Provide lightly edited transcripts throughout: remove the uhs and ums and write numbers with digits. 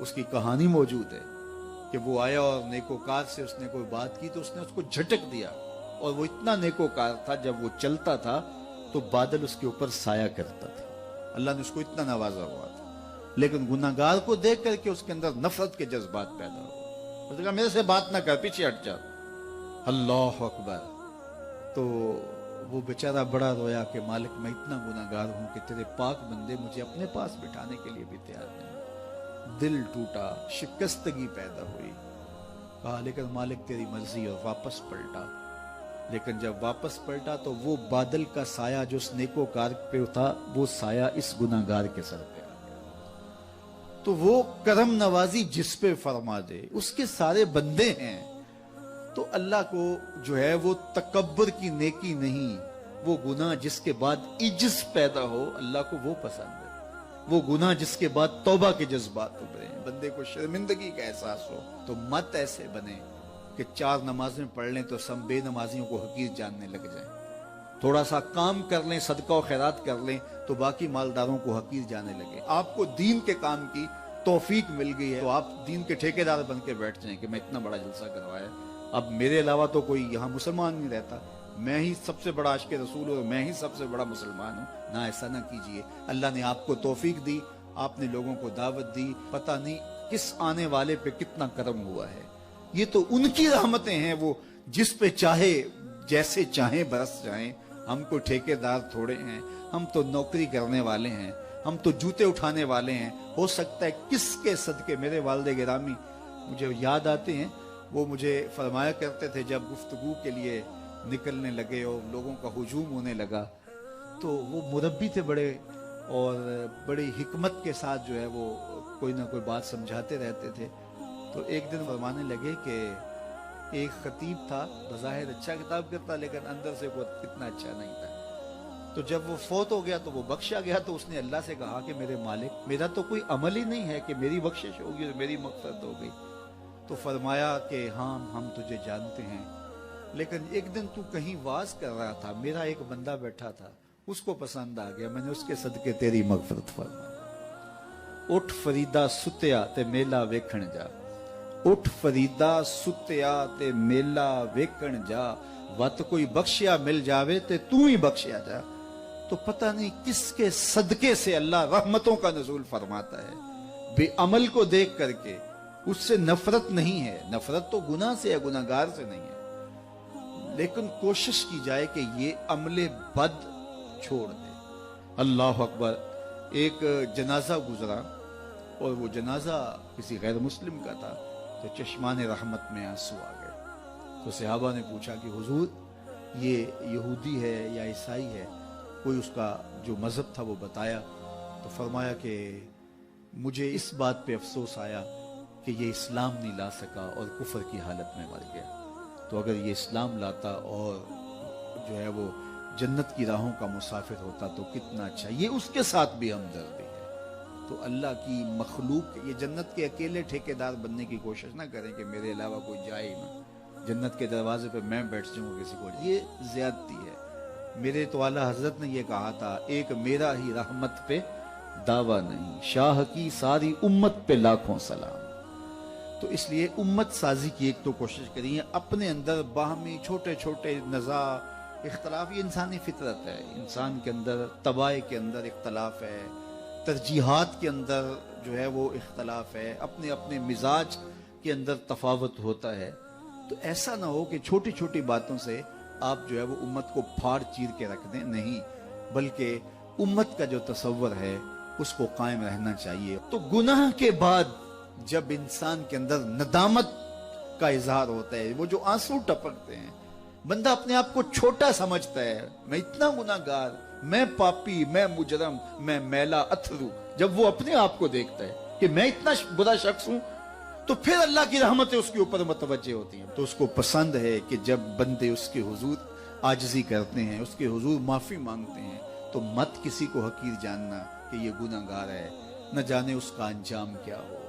اس کی کہانی موجود ہے کہ وہ آیا اور نیکوکار سے اس نے کوئی بات کی تو اس نے اس کو جھٹک دیا، اور وہ اتنا نیکوکار تھا جب وہ چلتا تھا تو بادل اس کے اوپر سایہ کرتا تھا، اللہ نے اس کو اتنا نوازا ہوا تھا، لیکن گناہگار کو دیکھ کر کے اس کے اندر نفرت کے جذبات پیدا ہوئے، اس نے کہا میرے سے بات نہ کر، پیچھے ہٹ جا، اللہ اکبر۔ تو وہ بیچارہ بڑا رویا کہ مالک میں اتنا گناہگار ہوں کہ تیرے پاک بندے مجھے اپنے پاس بٹھانے کے لیے بھی تیار نہیں۔ دل ٹوٹا، شکستگی پیدا ہوئی، کہا لیکن مالک تیری مرضی، اور واپس پلٹا۔ لیکن جب واپس پلٹا تو وہ بادل کا سایہ جو اس نیکوکار پہ تھا وہ سایہ اس گناہگار کے سر پہ آ گیا۔ تو وہ کرم نوازی جس پہ فرما دے، اس کے سارے بندے ہیں، تو اللہ کو جو ہے وہ تکبر کی نیکی نہیں، وہ گناہ جس کے بعد عجز پیدا ہو اللہ کو وہ پسند ہے، وہ گناہ جس کے بعد توبہ کے جذبات ابھریں، بندے کو شرمندگی کا احساس ہو۔ تو مت ایسے بنے کہ 4 نمازیں پڑھ لیں تو سب بے نمازیوں کو حقیر جاننے لگ جائیں، تھوڑا سا کام کر لیں، صدقہ و خیرات کر لیں تو باقی مالداروں کو حقیر جانے لگے۔ آپ کو دین کے کام کی توفیق مل گئی ہے تو آپ دین کے ٹھیکیدار بن کے بیٹھ جائیں کہ میں اتنا بڑا جلسہ کروایا، اب میرے علاوہ تو کوئی یہاں مسلمان نہیں رہتا، میں ہی سب سے بڑا عاشق رسول ہوں، میں ہی سب سے بڑا مسلمان ہوں۔ نہ، ایسا نہ کیجئے، اللہ نے آپ کو توفیق دی، آپ نے لوگوں کو دعوت دی، پتہ نہیں کس آنے والے پہ کتنا کرم ہوا ہے، یہ تو ان کی رحمتیں ہیں، وہ جس پہ چاہے جیسے چاہیں برس جائیں۔ ہم کو ٹھیکیدار تھوڑے ہیں، ہم تو نوکری کرنے والے ہیں، ہم تو جوتے اٹھانے والے ہیں۔ ہو سکتا ہے کس کے صدقے، میرے والد گرامی مجھے یاد آتے ہیں، وہ مجھے فرمایا کرتے تھے جب گفتگو کے لیے نکلنے لگے اور لوگوں کا ہجوم ہونے لگا تو وہ مربی تھے بڑے، اور بڑی حکمت کے ساتھ جو ہے وہ کوئی نہ کوئی بات سمجھاتے رہتے تھے۔ تو ایک دن فرمانے لگے کہ ایک خطیب تھا، بظاہر اچھا خطاب کرتا لیکن اندر سے وہ اتنا اچھا نہیں تھا، تو جب وہ فوت ہو گیا تو وہ بخشا گیا، تو اس نے اللہ سے کہا کہ میرے مالک میرا تو کوئی عمل ہی نہیں ہے کہ میری بخشش ہوگی اور میری مغفرت ہو گئی۔ تو فرمایا کہ ہاں ہم تجھے جانتے ہیں، لیکن ایک دن تو کہیں واز کر رہا تھا، میرا ایک بندہ بیٹھا تھا، اس کو پسند آ گیا، میں نے اس کے صدقے تیری مغفرت فرمائی۔ اٹھ فریدا ستیا تے میلا ویکھن جا، اٹھ فریدا ستیا تے میلا ویکھن جا، وت کوئی بخشیا مل جاوے تے تو ہی بخشیا جا۔ تو پتہ نہیں کس کے صدقے سے اللہ رحمتوں کا نزول فرماتا ہے، بے عمل کو دیکھ کر کے اس سے نفرت نہیں ہے، نفرت تو گناہ سے ہے، گناہگار سے نہیں ہے، لیکن کوشش کی جائے کہ یہ عمل بد چھوڑ دے۔ اللہ اکبر۔ ایک جنازہ گزرا اور وہ جنازہ کسی غیر مسلم کا تھا، تو چشمان رحمت میں آنسو آ گئے، تو صحابہ نے پوچھا کہ حضور یہ یہودی ہے یا عیسائی ہے، کوئی اس کا جو مذہب تھا وہ بتایا، تو فرمایا کہ مجھے اس بات پہ افسوس آیا کہ یہ اسلام نہیں لا سکا اور کفر کی حالت میں مر گیا، تو اگر یہ اسلام لاتا اور جو ہے وہ جنت کی راہوں کا مسافر ہوتا تو کتنا اچھا۔ یہ اس کے ساتھ بھی ہمدردی ہے۔ تو اللہ کی مخلوق، یہ جنت کے اکیلے ٹھیکیدار بننے کی کوشش نہ کریں کہ میرے علاوہ کوئی جائے ہی نہ، جنت کے دروازے پہ میں بیٹھ جاؤں کسی کو، یہ زیادتی ہے۔ میرے تو اعلیٰ حضرت نے یہ کہا تھا، ایک میرا ہی رحمت پہ دعویٰ نہیں، شاہ کی ساری امت پہ لاکھوں سلام۔ تو اس لیے امت سازی کی ایک تو کوشش کریے، اپنے اندر باہمی چھوٹے چھوٹے نزاع اختلاف، یہ انسانی فطرت ہے، انسان کے اندر طباع کے اندر اختلاف ہے، ترجیحات کے اندر جو ہے وہ اختلاف ہے، اپنے اپنے مزاج کے اندر تفاوت ہوتا ہے۔ تو ایسا نہ ہو کہ چھوٹی چھوٹی باتوں سے آپ جو ہے وہ امت کو پھاڑ چیر کے رکھ دیں، نہیں، بلکہ امت کا جو تصور ہے اس کو قائم رہنا چاہیے۔ تو گناہ کے بعد جب انسان کے اندر ندامت کا اظہار ہوتا ہے، وہ جو آنسو ٹپکتے ہیں، بندہ اپنے آپ کو چھوٹا سمجھتا ہے، میں اتنا گناہگار، میں پاپی، میں مجرم، میں میلا اتھرو، جب وہ اپنے آپ کو دیکھتا ہے کہ میں اتنا برا شخص ہوں، تو پھر اللہ کی رحمتیں اس کے اوپر متوجہ ہوتی ہیں۔ تو اس کو پسند ہے کہ جب بندے اس کے حضور عاجزی کرتے ہیں، اس کے حضور معافی مانگتے ہیں، تو مت کسی کو حقیر جاننا کہ یہ گناہگار ہے، نہ جانے اس کا انجام کیا ہو۔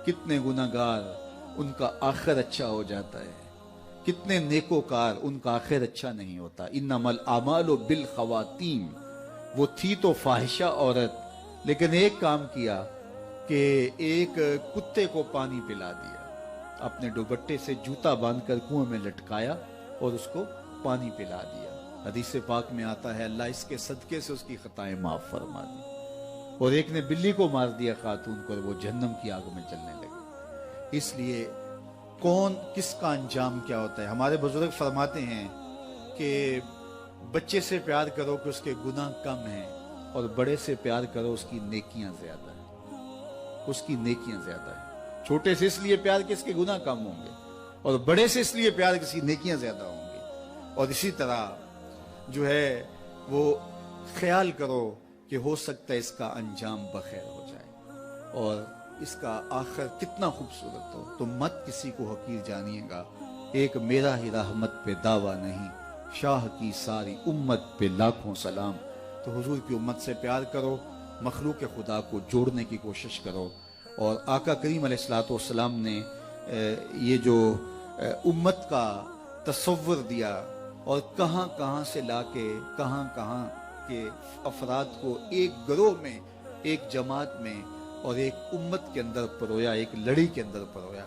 کتنے گناہگار ان کا آخر اچھا ہو جاتا ہے، کتنے نیکوکار ان کا آخر اچھا نہیں ہوتا۔ انما الاعمال بالخواتیم، وہ تھی تو فاحشہ عورت، لیکن ایک کام کیا، کہ ایک کتے کو پانی پلا دیا، اپنے دوپٹے سے جوتا باندھ کر کنویں میں لٹکایا اور اس کو پانی پلا دیا۔ حدیث پاک میں آتا ہے اللہ اس کے صدقے سے اس کی خطائیں معاف فرما دی۔ اور ایک نے بلی کو مار دیا خاتون کو، اور وہ جہنم کی آگ میں جلنے لگی۔ اس لیے کون کس کا انجام کیا ہوتا ہے؟ ہمارے بزرگ فرماتے ہیں کہ بچے سے پیار کرو کہ اس کے گناہ کم ہیں، اور بڑے سے پیار کرو اس کی نیکیاں زیادہ ہیں، اس کی نیکیاں زیادہ ہیں۔ چھوٹے سے اس لیے پیار کہ اس کے گناہ کم ہوں گے، اور بڑے سے اس لیے پیار کہ اس کی نیکیاں زیادہ ہوں گی۔ اور اسی طرح جو ہے وہ خیال کرو کہ ہو سکتا ہے اس کا انجام بخیر ہو جائے اور اس کا آخر کتنا خوبصورت ہو، تو مت کسی کو حقیر جانیے گا۔ ایک میرا ہی رحمت پہ دعویٰ نہیں، شاہ کی ساری امت پہ لاکھوں سلام۔ تو حضور کی امت سے پیار کرو، مخلوق خدا کو جوڑنے کی کوشش کرو۔ اور آقا کریم علیہ السلام نے یہ جو امت کا تصور دیا اور کہاں کہاں سے لا کے کہاں کہاں کے افراد کو ایک گروہ میں، ایک جماعت میں اور ایک امت کے اندر پرویا، ایک لڑی کے اندر پرویا،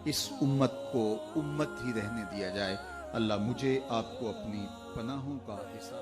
اس امت کو امت ہی رہنے دیا جائے۔ اللہ مجھے آپ کو اپنی پناہوں کا حصہ